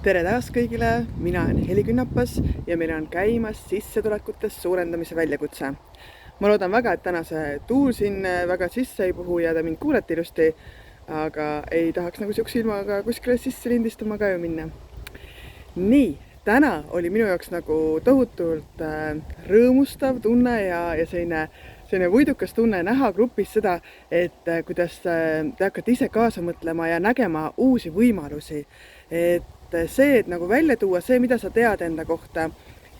Tere taas kõigile, mina olen Heli Künnapas ja meil on käimas sissetulekutes suurendamise väljakutse. Ma loodan väga, et täna see tuul siin väga sisse ei puhu ja te mind kuulete ilusti, aga ei tahaks nagu siukse ilmaga kuskile sisse lindistama ka ju minna. Nii, täna oli minu jaoks nagu tohutult rõõmustav tunne ja selline võidukas tunne näha grupis seda, et kuidas te hakkate ise kaasa mõtlema ja nägema uusi võimalusi. See, et nagu välja tuua see, mida sa tead enda kohta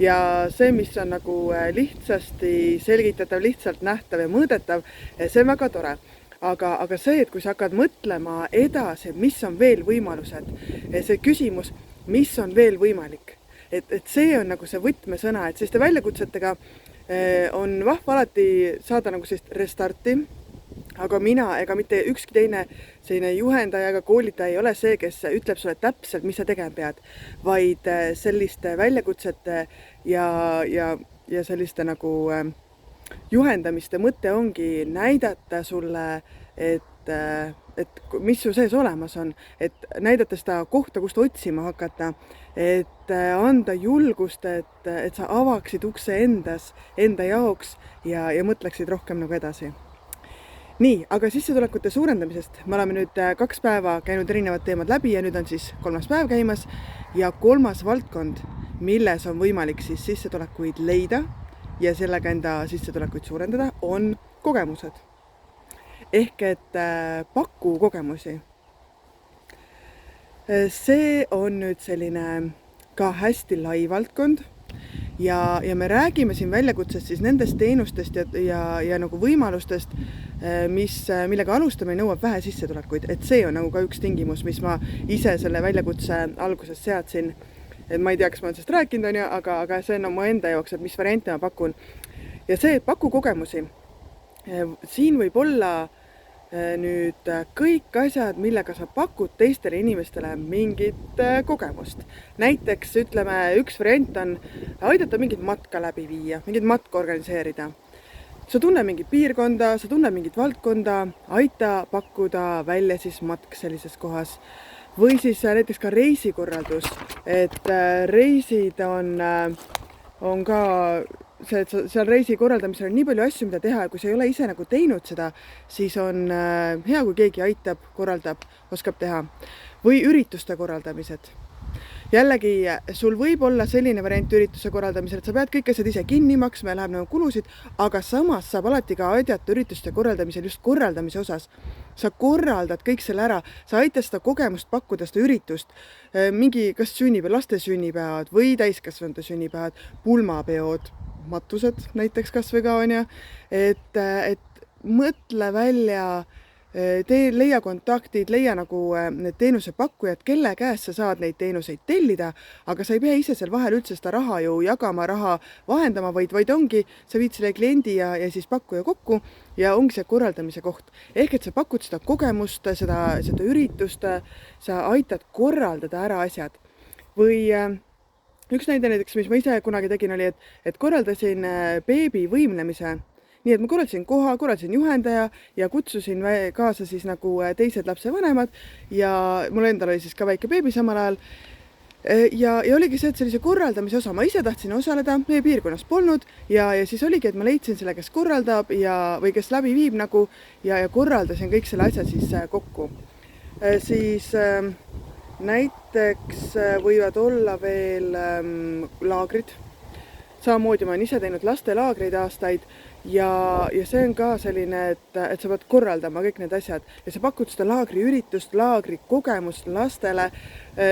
ja see, mis on nagu lihtsasti selgitatav, lihtsalt nähtav ja mõõdetav, see on väga tore. Aga see, et kui sa hakkad mõtlema edasi, mis on veel võimalused, see küsimus, mis on veel võimalik, et see on nagu see võtmesõna, et selliste väljakutsetega on vahva alati saada nagu sellist restarti, aga mina ega mitte ükski teine selline juhendaja ega koolitaja ei ole see, kes ütleb sulle täpselt, mis sa tegema pead, vaid selliste väljakutsete ja selliste nagu juhendamiste mõte ongi näidata sulle, et mis su sees olemas on, et näidata seda kohta, kust otsima hakata, et anda julgust, et sa avaksid ukse enda jaoks ja mõtleksid rohkem nagu edasi. Nii, aga sissetulekute suurendamisest me oleme nüüd 2 päeva käinud erinevad teemad läbi ja nüüd on siis 3. päev käimas ja 3. valdkond, milles on võimalik siis sissetulekuid leida ja sellega enda sissetulekuid suurendada, on kogemused. Ehk et paku kogemusi. See on nüüd selline ka hästi lai valdkond ja me räägime siin väljakutsest siis nendest teenustest ja nagu võimalustest, millega alustamine nõuab vähe sissetulekuid, et see on nagu ka üks tingimus, mis ma ise selle väljakutse alguses seadsin. Et ma ei tea, kas ma olen sellest rääkinud, aga see on mu enda jaoks, et mis variante ma pakun. Ja see, et paku kogemusi. Siin võib olla nüüd kõik asjad, millega sa pakud teistele inimestele mingit kogemust. Näiteks ütleme, üks variant on aidata mingit matka läbi viia, mingit matka organiseerida. Sa tunne mingit piirkonda, sa tunne mingit valdkonda, aita pakkuda välja siis matk sellises kohas. Või siis näiteks ka reisikorraldus, et reisid on ka see, et seal reisi korraldamisel on nii palju asju, mida teha ja kui sa ei ole ise nagu teinud seda, siis on hea, kui keegi aitab, korraldab, oskab teha. Või ürituste korraldamised. Jällegi, sul võib olla selline variant ürituse korraldamisel, et sa pead kõik asjad ise kinni maksma ja läheb nagu kulusid, aga samas saab alati ka aidata ürituste korraldamisel just korraldamise osas. Sa korraldad kõik selle ära, sa aitad seda kogemust pakkuda, seda üritust, mingi kas laste sünnipäevad või täiskasvanute sünnipäevad, pulmapeod, matused näiteks kas või ka on ja, et mõtle välja, leia kontaktid, leia nagu need teenusepakkujad, kelle käest sa saad neid teenuseid tellida, aga sa ei pea ise seal vahel üldse seda raha ju jagama, raha vahendama, vaid ongi, sa viid selle kliendi ja siis pakkuja kokku ja ongi see korraldamise koht. Ehk et sa pakud seda kogemust, seda üritust, sa aitad korraldada ära asjad. Või üks näide näiteks, mis ma ise kunagi tegin, oli, et korraldasin beebi võimlemise. Nii et ma korraldasin koha, korraldasin juhendaja ja kutsusin kaasa siis nagu teised lapse vanemad ja mul endal oli siis ka väike beebi samal ajal. Ja oligi see, et sellise korraldamise osa, ma ise tahtsin osaleda, meie piirkonnas polnud ja siis oligi, et ma leidsin selle, kes korraldab või kes läbi viib nagu ja korraldasin kõik selle asja siis kokku. Siis näiteks võivad olla veel laagrid. Samamoodi ma olen ise teinud lastelaagreid aastaid ja see on ka selline, et sa pead korraldama kõik need asjad ja sa pakud seda laagriüritust, laagrikogemust lastele,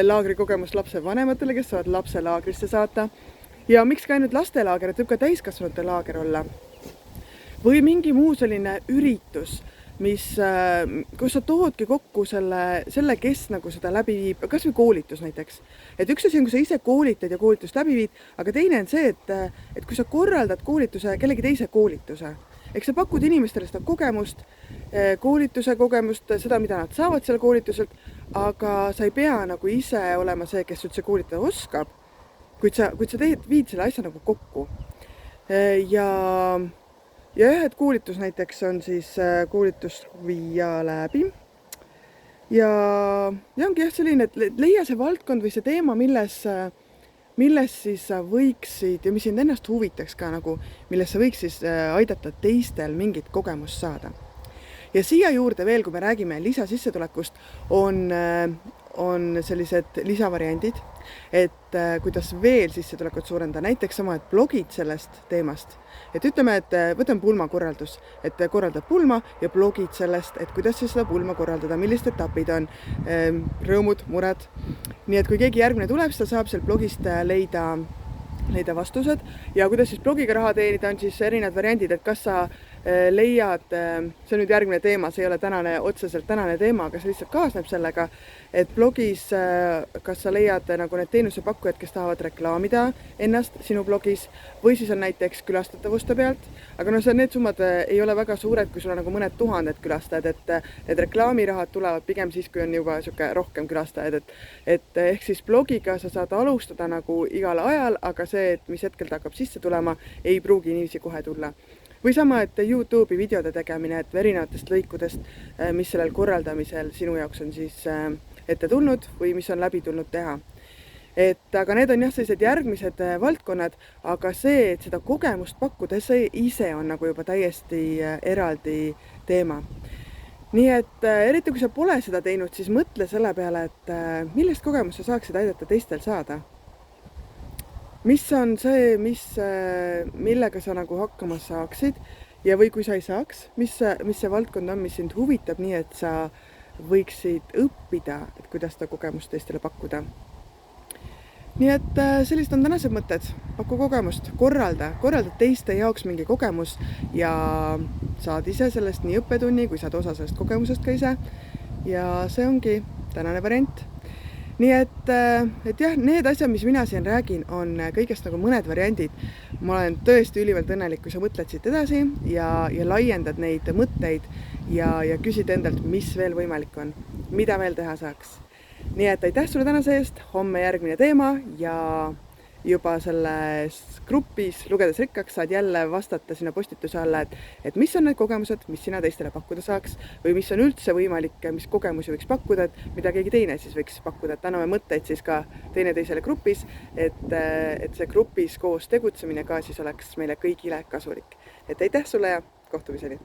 laagrikogemust lapsevanematele, kes saavad lapse laagrisse saata ja miks ka ainult lastelaager, et võib ka täiskasvanute laager olla või mingi muu selline üritus, kus sa toodki kokku selle, kes nagu seda läbi viib, kas või koolitus näiteks. Et üks asi on, kui sa ise koolitad ja koolitust läbi viid, aga teine on see, et kui sa korraldad koolituse, kellegi teise koolituse, eks sa pakud inimestele seda kogemust, koolituse kogemust, seda, mida nad saavad seal koolituselt, aga sa ei pea nagu ise olema see, kes üldse koolitada oskab, kuid sa viid selle asja nagu kokku. Ja et koolitus näiteks on siis koolitus viia läbi ja ongi jah selline, et leia see valdkond või see teema, milles siis sa võiksid ja mis sind ennast huvitaks ka nagu, milles sa võiks siis aidata teistel mingit kogemust saada. Ja siia juurde veel, kui me räägime lisasissetulekust, on sellised lisavariandid, et kuidas veel sissetulekut suurendada, näiteks sama, et blogid sellest teemast. Et ütleme, et võtame pulmakorraldus, et korraldad pulma ja blogid sellest, et kuidas siis seda pulma korraldada, millised etapid on, rõõmud, mured. Nii et kui keegi järgmine tuleb, siis ta saab seal blogist leida vastused ja kuidas siis blogiga raha teenida, on siis erinevad variandid, et kas sa leiad, see on nüüd järgmine teema, see ei ole otseselt tänane teema, aga see lihtsalt kaasneb sellega, et blogis kas sa leiad nagu need teenusepakkujad, kes tahavad reklaamida ennast sinu blogis või siis on näiteks külastatavuste pealt, aga need summad ei ole väga suured, kui sul on nagu mõned tuhanded külastajad, et need reklaamirahad tulevad pigem siis, kui on juba rohkem külastajad, et ehk siis blogiga sa saad alustada nagu igal ajal, aga see, et mis hetkel ta hakkab sisse tulema, ei pruugi niiviisi kohe tulla. Või sama, et YouTube'i videode tegemine, et erinevatest lõikudest, mis sellel korraldamisel sinu jaoks on siis ette tulnud või mis on läbi tulnud teha. Aga need on jah sellised järgmised valdkonnad, aga see, et seda kogemust pakkuda, see ise on nagu juba täiesti eraldi teema. Nii et eriti kui sa pole seda teinud, siis mõtle selle peale, et millist kogemust sa saaksid aidata teistel saada. Mis on see, millega sa nagu hakkama saaksid ja või kui sa ei saaks, mis see valdkond on, mis sind huvitab, nii et sa võiksid õppida, et kuidas seda kogemust teistele pakkuda. Nii et sellised on tänased mõtted, paku kogemust, korralda teiste jaoks mingi kogemus ja saad ise sellest nii õppetunni, kui saad osa sellest kogemusest ka ise ja see ongi tänane variant. Nii et jah, need asjad, mis mina siin räägin, on kõigest nagu mõned variandid. Ma olen tõesti ülivalt õnnelik, kui sa mõtled siit edasi ja laiendad neid mõtteid ja küsid endalt, mis veel võimalik on, mida veel teha saaks. Nii et aitäh sulle tänase eest, homme järgmine teema ja juba selles grupis Lugedes rikkaks saad jälle vastata sinna postituse alla, et mis on need kogemused, mis sina teistele pakkuda saaks või mis on üldse võimalik, mis kogemusi võiks pakkuda, et mida keegi teine siis võiks pakkuda, et anname mõtteid siis ka teineteisele grupis, et see grupis koos tegutsemine ka siis oleks meile kõigile kasulik. Et aitäh sulle ja kohtumiseni!